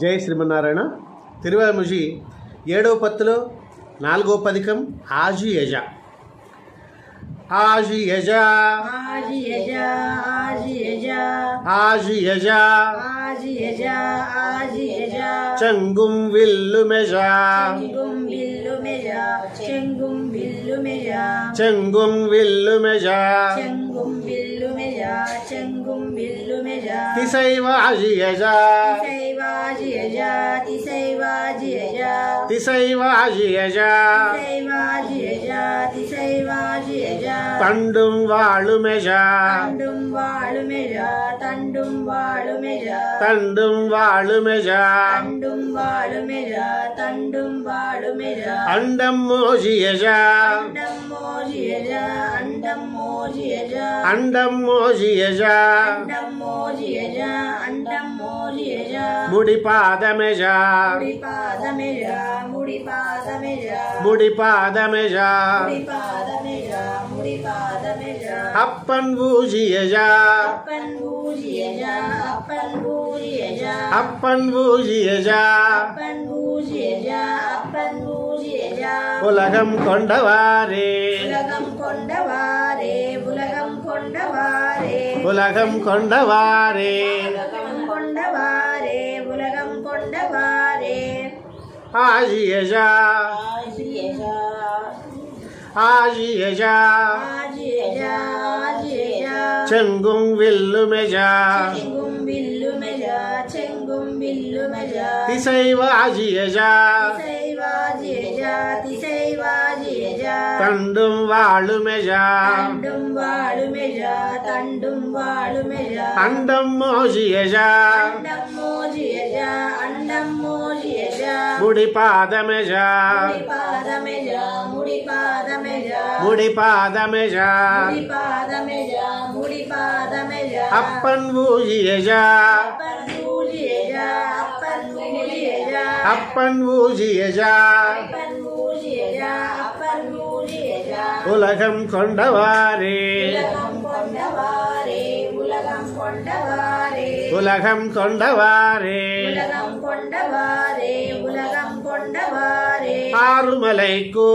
జై శ్రీమన్నారాయణ. తిరువాముషి 7వ పత్తులో 4వ పదికం ఆజి యజ. ఆజి యజ ఆజి యజ ఆజి యజ ఆజి యజ ఆజి యజ ఆజి యజ చెంగుం విల్లు మెజ చెంగుం విల్లు మెజ చెంగుం విల్లు మెజ చెంగుం విల్లు మెజ చెంగుం విల్లు మెజ చెంగుం విల్లు మెజ తిసైవ ఆజి యజ తిసైవ ఆజి యజ తిసైవ ఆజి యజ తిసైవ ఆజి యజ తిసైవ ఆజి యజ తిసైవ ఆజి యజ தண்டும் வாழு மெஜா தண்டும் வாழு மெஜா தண்டும் வாழு மெஜா தண்டும் வாழு மெஜா தண்டும் வாழு மெஜா தண்டும் வாழு மெஜா அண்டம் மோஜியஜா அண்டம் மோஜியஜா அண்டம் மோஜியஜா அண்டம் மோஜியஜா அண்டம் மோஜியஜா அண்டம் மோஜியஜா முடிபாதமெஜா முடிபாதமெஜா முடிபாதமெஜா முடிபாதமெஜா முடிபாதமெஜா முடிபாதமெஜா அப்பன் பூஜியஜா அப்பன் பூஜியஜா அப்பன் பூஜியஜா அப்பன் பூஜியஜா அப்பன் பூஜியஜா அப்பன் பூஜியஜா உலகம் கொண்டவாரே உலகம் கொண்டவாரே உலகம் கொண்டவாரே உலகம் கொண்டவாரே உலகம் கொண்டவாரே உலகம் கொண்டவாரே ஆஜியஜா ஆஜியஜா ஆஜியஜா ஆஜியஜா ஆஜியஜா செங்கும் வில்லு மெஜா செங்கும் வில்லு மெஜா செங்கும் வில்லு மெஜா திசைவ ஆஜியஜா திசைவாஜியஜா திசைவாஜியஜா தண்டும் வாழு மெஜா தண்டும் வாழு மெஜா தண்டும் வாழு மெஜா அண்டம் மோஜியஜா அண்டம் மோஜியஜா அண்டம் மோஜியஜா முடிபாதமெஜா முடிபாதமெஜா முடிபாதமெஜா முடிபாதமெஜா முடிபாதமெஜா முடிபாதமெஜா அப்பன் பூஜியஜா அப்பன் பூஜியஜா அப்பன் பூஜியஜா அப்பன் பூஜியஜா அப்பன் பூஜியஜா அப்பன் பூஜியஜா உலகம் கொண்டவாரே உலகம் கொண்டவாரே உலகம் கொண்டவாரே உலகம் கொண்டவாரே உலகம் கொண்டவாரே உலகம் கொண்டவாரே ஆறுமலைக்கு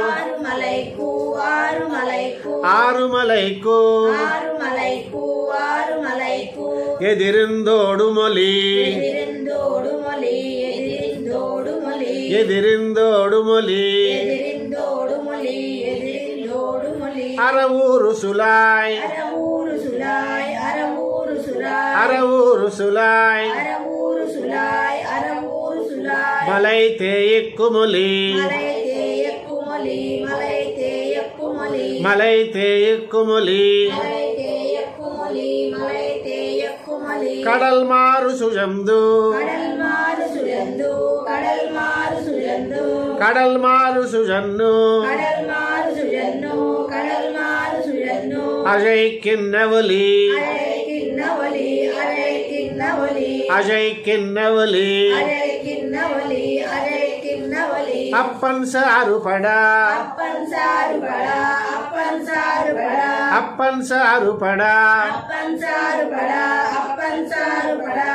ஆறுமலைக்கு ஆறுமலைக்கு ஆறுமலைக்கு ஆறுமலைக்கு ஆறுமலைக்கு எதிர்ந்தோடுமொழி எதிரிந்தோடுமொழி எதிரிந்தோடுமொழி எதிர்ந்தோடுமொழி எதிரிந்தோடுமொழி எதிரிந்தோடுமொழி அறவூரு சுலாய் அரவூரு சுலாய் அரவூரு சுலாய் அறவூரு சுலாய் அரவூரு சுலாய் அரவூரு சுலாய் மலை தேய்க்குமொழி மலை தேயக்குமொழி மலை தேயக்குமொழி மலை தேய்க்குமொழி மலை தேயக்குமொழி மலை தேயக்குமொழி கடல் மாறு சுழந்து கடல் மாறு சுழந்து கடல் மாறு சுழந்து கடல் மாறு சுழன்னு கடல் மாறு சுழന്നു கடல் மாறு சுழന്നു அழைக்கின்னவலி அழைக்கின்னவலி அழைக்கின்னவலி அழைக்கின்னவலி அழைக்கின்னவலி அழைக்கின்னவலி அப்பன் சாறுபடா அப்பன் சாறுபடா அப்பன் சாறுபடா அப்பன் சாறுபடா அப்பன் சாறுபடா அப்பன் சாறுபடா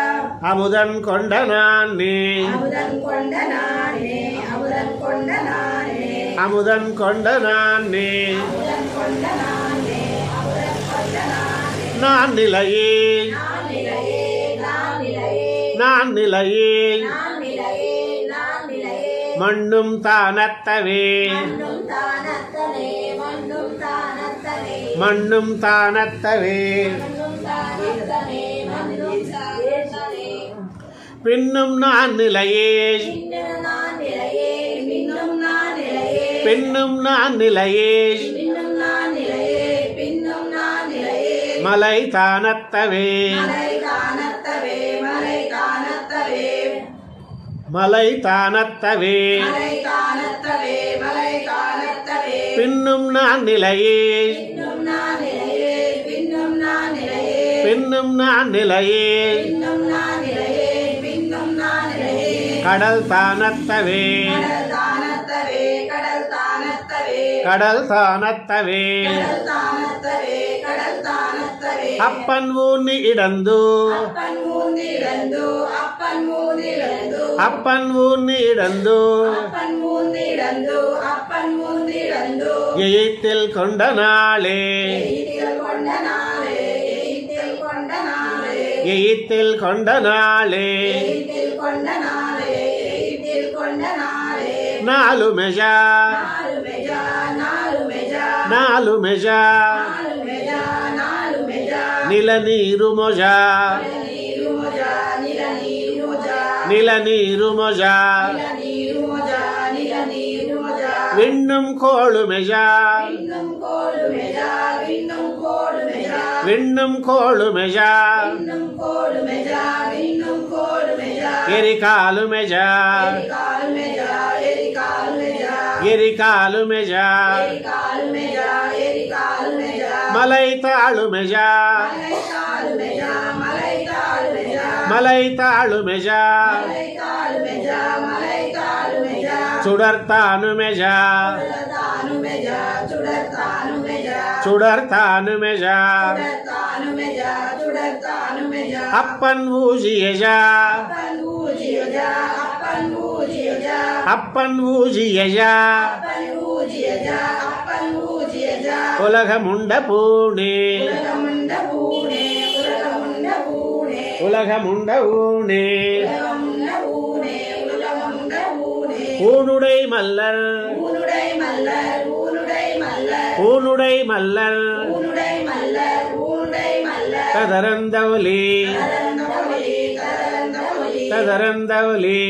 அமுதன் கொண்ட நானே அமுதன் கொண்ட நானே அமுதன் கொண்ட நானே அமுதன் கொண்ட நானே அமுதன் கொண்ட நானே அமுதன் கொண்ட நானே நான் நிலையே நான் நிலையே நான் நிலையே நான் நிலையே நான் நிலையே நான் நிலையே மண்ணும் தானத்தவே மண்ணும் தானத்தனே மண்ணும் தானத்தனே மண்ணும் தானத்தவே மண்ணும் தானத்தனே மண்ணும் தானத்தனே பின்னும் நான் நிலையே இன்னும் நான் நிலையே இன்னும் நான் நிலையே பின்னும் நான் நிலையே இன்னும் நான் நிலையே பின்னும் நான் நிலையே மலை தானத்தவே மலை தானத்தவே மலை தானத்தவே மலை தானத்தவே மலை தானத்தவே மலை தானத்தவே பின்னும் நான் நிலையே இன்னும் நான் நிலையே பின்னும் நான் நிலையே பின்னும் நான் நிலையே பின்னும் நான் நிலையே பின்னும் நான் நிலையே கடல் தானத்தவே கடல் தானத்தவே கடல் தானத்தவே கடல் தானத்தவே கடல் தானத்தவே கடல் தானத்தவே அப்பன் ஊன்னி இடந்து அப்பன் ஊந்திடந்து அப்பன் அப்பன் ஊர்ந்திடந்து எய்த்தில் கொண்ட நாளே எய்த்தில் கொண்ட நாளே நாலு மெஜா నాలు మెజా నిల నీరు మొజా నిల నీరు మొజా విన్నుం కోళు మెజా విన్నుం కోళు మెజా ఎరికాలు మెజా ఎరికాలు మెజా మలైతాళు మెజా మలైతాళు మెజా చుడర్తాను మెజా చుడర్తాను మెజా అప్పన్ ఊజియజా అప్పన్ ఊజియజా ఉలగముండ పూణే ఉలగముండ ఊణే ஊனுடை மல்லர் ஊனுடை மல்லர் கதரந்தவலி கதரந்தவலி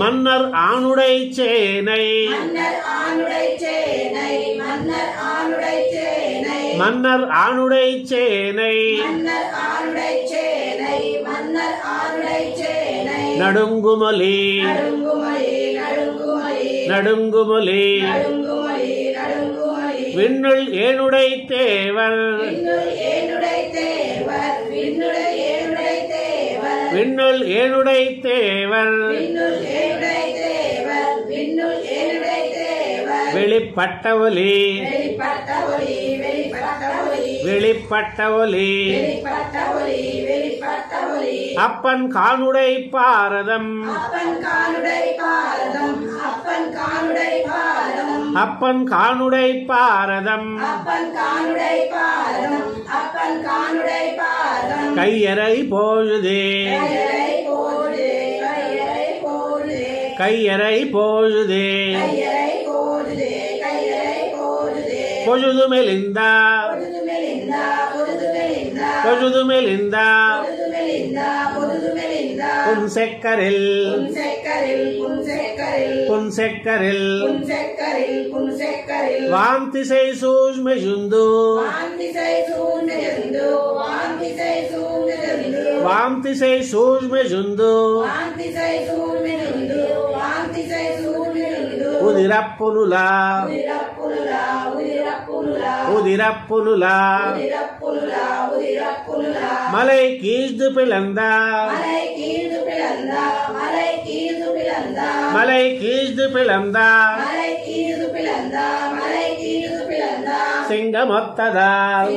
மன்னர் ஆணுடை சேனை மன்னர் ஆணுடை சேனை நடுங்குமொலி நடுங்குமொலி விண்ணுள் ஏனுடை தேவர் விண்ணுள் ஏனுடை தேவர் வெளிப்பட்ட ஒலி வெளிப்பட்ட ஒலி அப்பன் காணுடை பாரதம் அப்பன் காணுடை பாரதம் கையறை பொழுதே கையறை பொழுதே பொழுது மெலிந்தா பொழுது மெலிந்தா புன்செக்கரில் புன்செக்கரில் வாந்திசை சூழ்மெஜுந்து வாந்திசை சூழ்மெஜுந்து உதிரப்புனுலா உதிரப்புனுலா மலை கீழ்ந்து பிளந்தா மலை கீழ்ந்து பிளந்தா சிங்கமொத்ததால்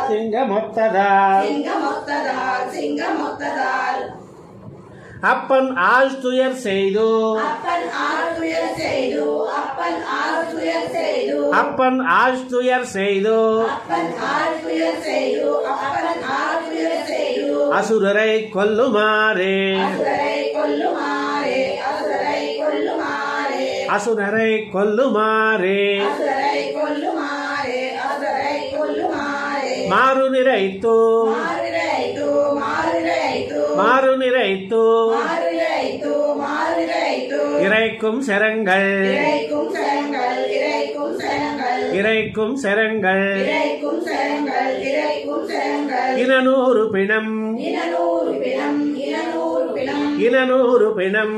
சிங்கமொத்ததால் அப்பன் ஆள் துயர் செய்து அப்பன் ஆள் துயர் செய்து அசுரரை கொல்லுமாறே அசுரரை கொல்லுமாறே மாறு நிறைத்து மாறு நிறைத்து இறைக்கும் செரங்கள் இறைக்கும் செரங்கள் இனநூறு பிணம் இனநூறு பிணம்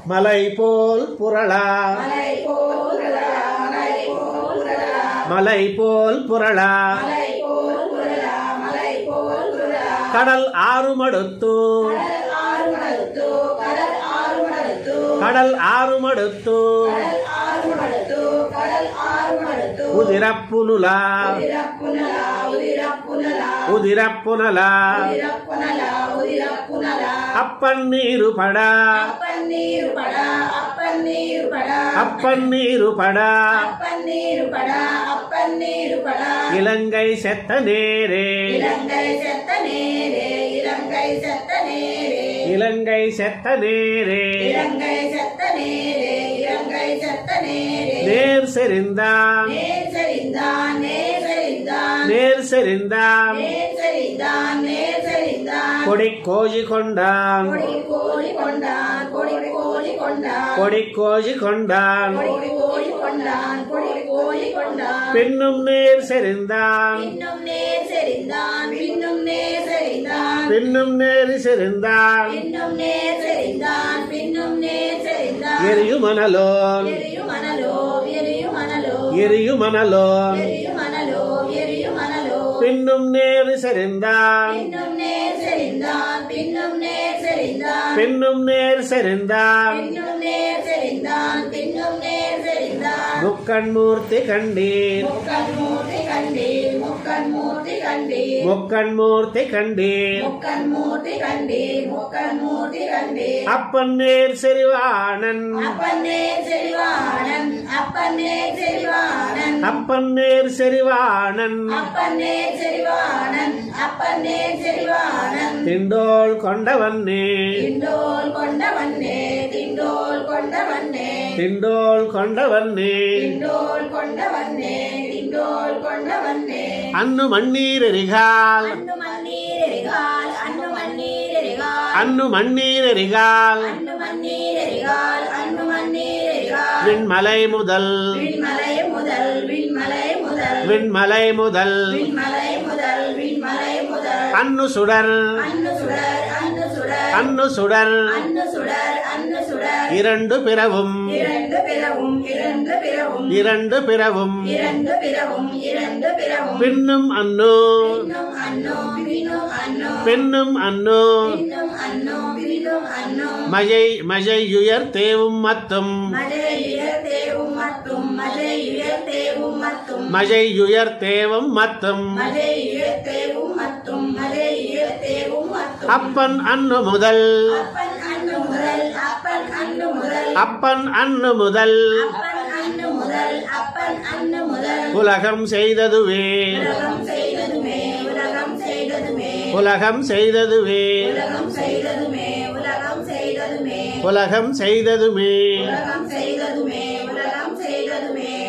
மலை போல் புரளா மலை போல் புரளா கடல் ஆறுமடுத்து கடல் ஆறுமடுத்து ఉదిరప్పునుల ఉదిరప్పునల అప్పన్నీరు పడా అప్పన్నీరు పడా இலங்கை செத்த நேரே இலங்கை செத்த நேரே நேர் செறிந்தான் நேர் செறிந்தான் கொடி கோஜி கொண்டான் கொடி கோஜி கொண்டான் பின்னும் நேர் செறிந்தான் பின்னும் நேர் செறிந்தான் எரியுமனலோன் எரியுமனலோன் பின்னும் நேர் செறிந்தான் பின்னும் நேர் செறிந்தான் முக்கண்மூர்த்தி கண்டீர் முக்கண்மூர்த்தி கண்டீர் அப்பன் நேர் செறிவாணன் அப்பன் நேர் செறிவாணன் திண்டோள் கொண்டவன்னே திண்டோள் கொண்டவன்னே அன்னு மண்ணீரெரிகால் அன்னு மண்ணீரெரிகால் விண்மலை முதல் விண்மலை முதல் அன்னு சுடர் அன்னு சுடர் இரண்டு பிறவும் இரண்டு பிறவும் பின்னும் அன்னு பின்னும் அன்னு மஜை மஜையுயர் தேவும் மத்தும் மஜையுயர் தேவும் மத்தும் அப்பன் அன்னு முதல் அப்பன் அன்னு முதல் உலகம் செய்ததுவே உலகம் செய்ததுவே உலகம் செய்ததுமே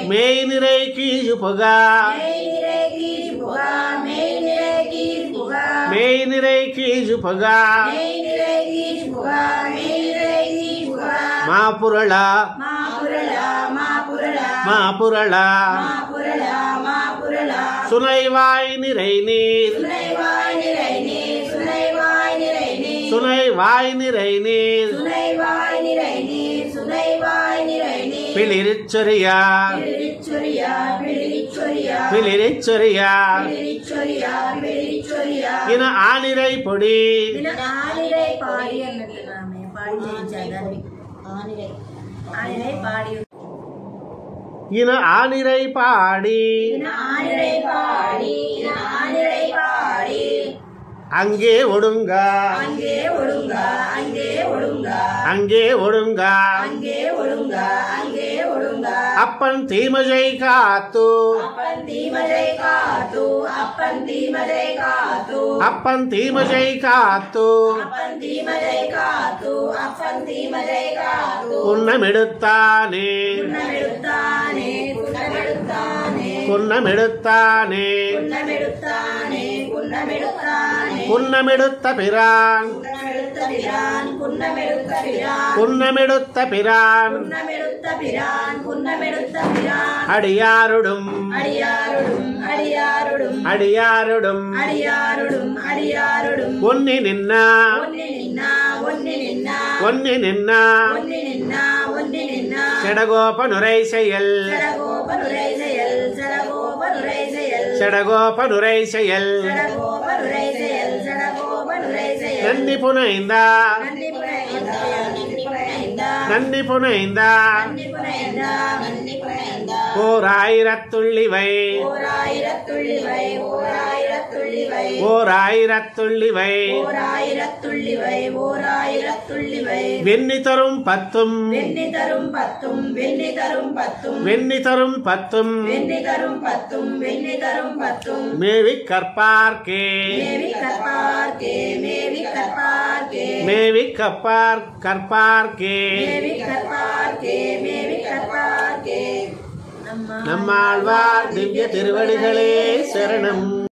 மேய் நிறை கீழு புகா மேய் நிறை கீழு புகா மாபுரளா மாபுரளா சுனைவாய் நிறை நீர் சுனைவாய் நிறை நீர் பிளிரிச்சொரியா பிளிரிச்சொரியா இன ஆனிரை பொடி இன ஆனிரை பாடி அங்கே ஒடுங்கா அங்கே ஒடுங்கா அப்பன் தீமஜை காத்து அப்பன் தீமஜை காத்து குன்னமெடுத்தானே குன்னமெடுத்தானே குன்னமெடுத்த பிரான் குன்னமெடுத்த பிரான் அடியாருடும் அடியாருடும் ஒன்னி நின்னா ஒன்னி நின்னா செடகோபனுரை செயல் செடகோபனுரை செயல் நந்தி புனைந்தா நந்தி புனைந்தா ஓர் ஆயிரத்துள்ளிவை ஓர் ஆயிரத்துள்ளிவை ஓர் ஆயிரத்துள்ளிவை ஓர் ஆயிரத்துள்ளிவை ஓர் ஆயிரத்துள்ளிவை ஓர் ஆயிரத்துள்ளிவை வெண்ணி தரும் பத்தும் வெண்ணி தரும் பத்தும் வெண்ணி தரும் பத்தும் வெண்ணி தரும் பத்தும் வெண்ணி தரும் பத்தும் வெண்ணி தரும் பத்தும் மேவி கற்பார்க்கே மேவி கற்பார்க்கே மேவி கற்பார்க்கே மேவி கற்பார்க்கே மேவி கற்பார்க்கே மேவி கற்பார்க்கே நம்மாழ்வார் திவ்ய திருவடிகளே சரணம்.